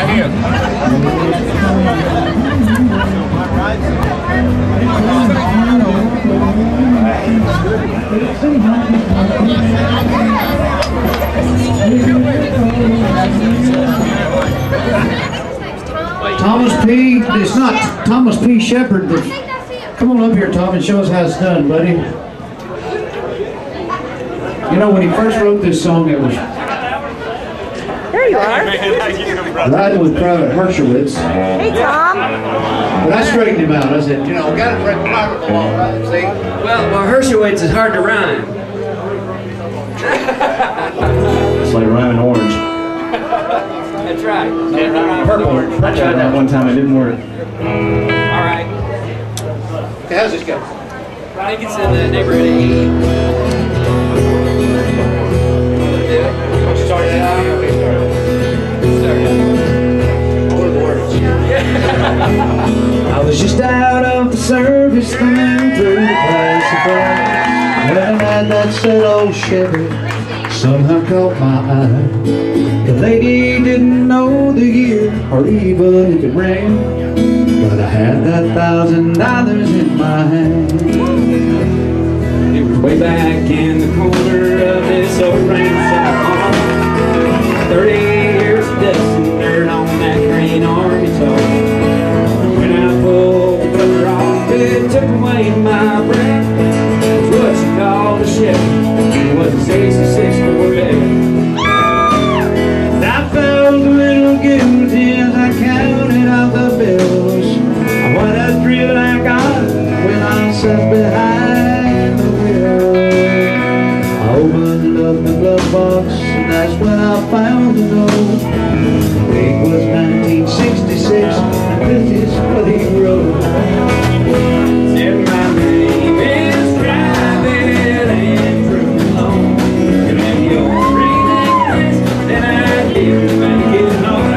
right here. Thomas P. It's not Thomas P. Shepherd. But come on up here, Tom, and show us how it's done, buddy. You know, when he first wrote this song, it was there you are. Riding with Private Hershowitz. Hey, Tom. But I straightened him out. I said, you know, got to break the microphone, right? See? Well, Hershowitz is hard to rhyme. It's like Ryman orange. That's right. Purple orange. I tried that one time, it didn't work. All right. Okay, how's this go? I think it's in the neighborhood of 8. Start it out. I was just out of the service, coming through the classified. When I had that sad old Chevy, somehow caught my eye. The lady didn't know the year, or even if it rained, but I had that $1,000 in my hand. It was way back in the corner of this old range. 30 years of dust and dirt on that green army top. When I pulled the cover off, it took away my breath. It's what you call a Chevy. It was a 66 Corvette. I felt a little guilty as I counted out the bills. What a thrill I got when I sat behind the wheel. I opened up the glove box, and that's when I found the note. The date was 1966, and this is what he wrote. Said my name is Private Malone. And if you're reading this, then I didn't make it home.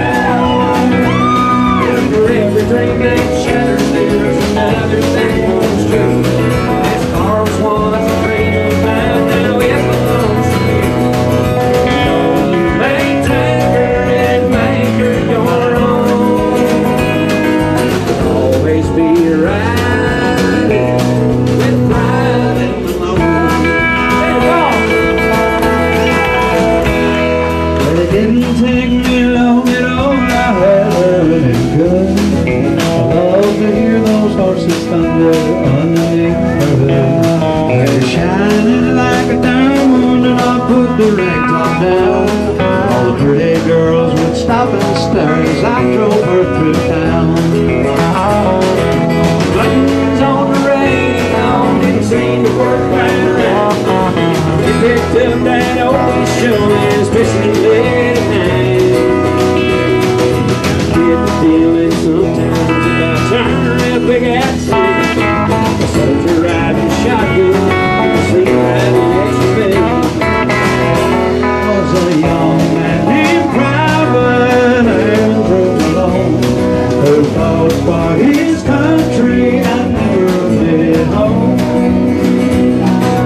And for every dream that shatters, there's another thing that's true. This car was once a dream of mine, now it belongs to you. You may take her and make her your own. You'll always be riding with Private Malone. But it didn't take me long at all, I had everything good. I love to hear those horses thunder underneath her hood. They're shining like a diamond, and I put the rag top down. All the pretty girls would stop and stare as I drove her through town. Buttons on the radio didn't seem to work right around. They picked up that old show, especially late at night. Get the feeling sometimes if I turn a real big ass city. A soldier riding shotgun, sleep riding SUV. Was a young man named Private Malone, who fought for his country and never made it home.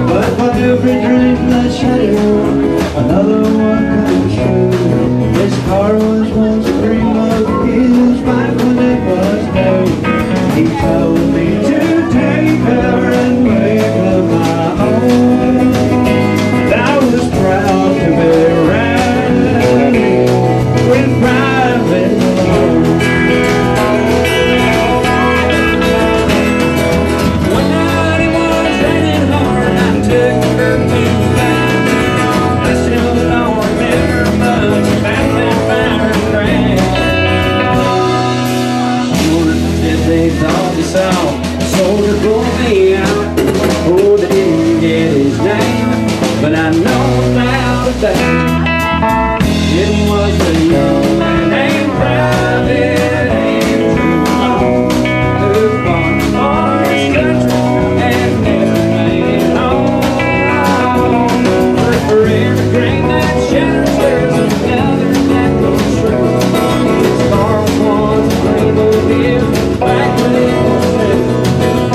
But for every dream that shattered, another one comes true. This car was once a dream of his back when it was new. He told me to take her and make her my own. And I was proud to be riding with Private Malone. One night it was raining hard, I took her to the back. I still don't remember much about that fire crash. If they thought they saw a soldier pull me out, oh, they didn't get his name, but I know without a doubt it was a young man named Private Malone, who fought for his country and never made it home. But for every dream that shatters, there's another that goes true. This car was once a dream of his back when it was new.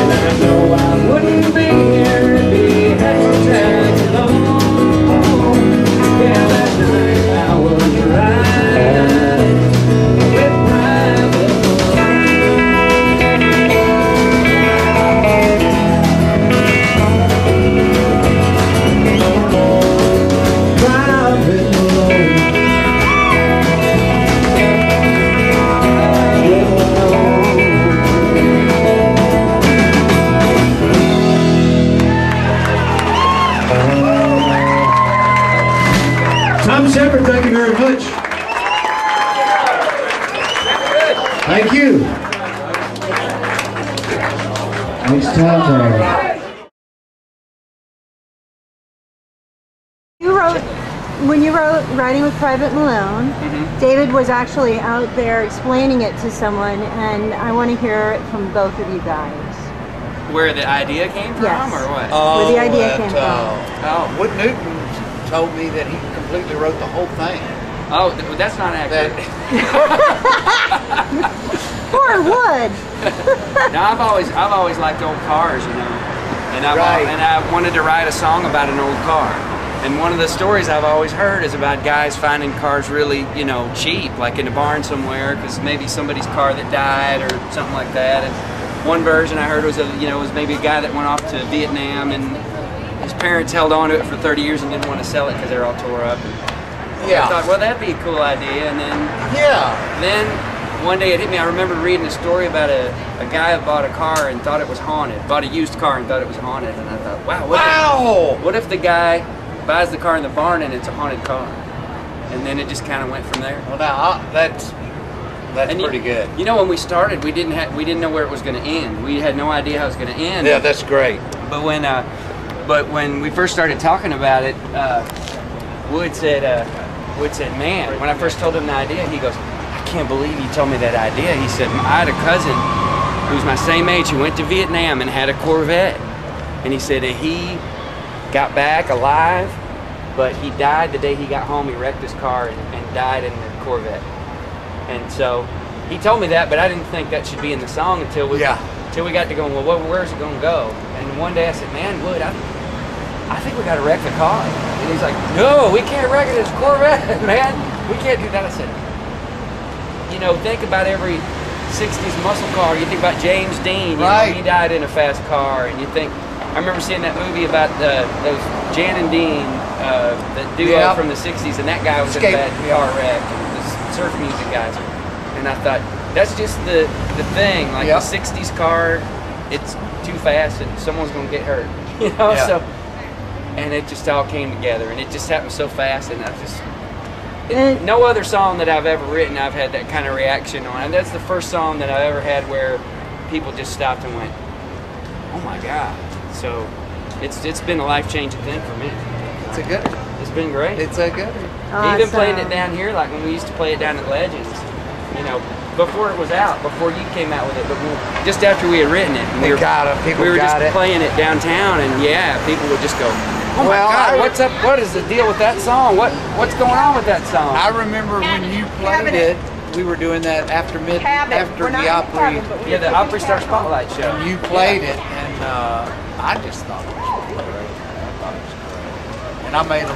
And I know I wouldn't be here if he had to tag along. Yeah, that night I was riding Thank you. Next time, When you wrote Riding with Private Malone, David was actually out there explaining it to someone, and I want to hear it from both of you guys. Where the idea came from, Yes. or what? Where the idea came from. Oh. Wood Newton told me that he completely wrote the whole thing. Oh, that's not accurate. Poor Wood. No, I've always liked old cars, you know, and I wanted to write a song about an old car. And one of the stories I've always heard is about guys finding cars really, you know, cheap, like in a barn somewhere, because maybe somebody's car that died or something like that. And one version I heard was, was maybe a guy that went off to Vietnam and his parents held on to it for 30 years and didn't want to sell it because they were all tore up. And I thought, well, that'd be a cool idea. And then one day it hit me. I remember reading a story about a guy who bought a car and thought it was haunted. Bought a used car and thought it was haunted. And I thought, wow, what if the guy buys the car in the barn and it's a haunted car? And then it just kind of went from there. Well, now that's pretty good. You know, when we started, we didn't know where it was going to end. We had no idea how it was going to end. Yeah, that's great. But when we first started talking about it, Wood said, man, when I first told him the idea, he goes, I can't believe you told me that idea. He said, I had a cousin who's my same age who went to Vietnam and had a Corvette. And he said that he got back alive, but he died the day he got home. He wrecked his car and died in the Corvette. And so he told me that, but I didn't think that should be in the song until we got to going, well, where's it going to go? And one day I said, man, Wood, I think we got to wreck the car. And he's like, no, we can't wreck it. It's a Corvette, man. We can't do that. I said, you know, think about every 60s muscle car. You think about James Dean. You know, he died in a fast car. And you think, I remember seeing that movie about those Jan and Dean, the duo from the 60s, and that guy was in a bad car wreck, and the surf music guys. And I thought, that's just the thing, like the 60s car, it's too fast and someone's going to get hurt, you know? So, and it just all came together, and it just happened so fast, and I just, no other song that I've ever written I've had that kind of reaction on. And that's the first song that I ever had where people just stopped and went, oh my God. So it's been a life-changing thing for me. It's a good. It's been great. It's a good. Awesome. Even playing it down here, like when we used to play it down at Legends, you know, before it was out, before you came out with it, but just after we had written it, we were just playing it downtown, and people would just go, oh my God, what's up? What is the deal with that song? What's going on with that song? I remember when you played it. We were doing that after the Opry. Yeah, the Opry Star Spotlight show. You played it, and I just thought it was really great. I thought it was great, and I made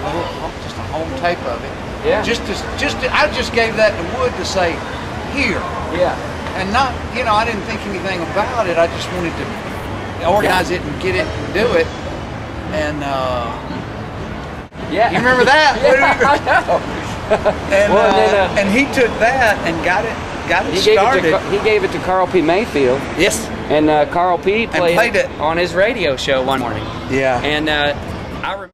just a home tape of it. Yeah. I just gave that to Wood to say, here. Yeah. And not, you know, I didn't think anything about it. I just wanted to organize it and get it and do it. And you remember that? I know. And he took that and got it started. He gave it to Carl P. Mayfield. Yes. And Carl P. played it on his radio show one morning. Yeah. And I remember.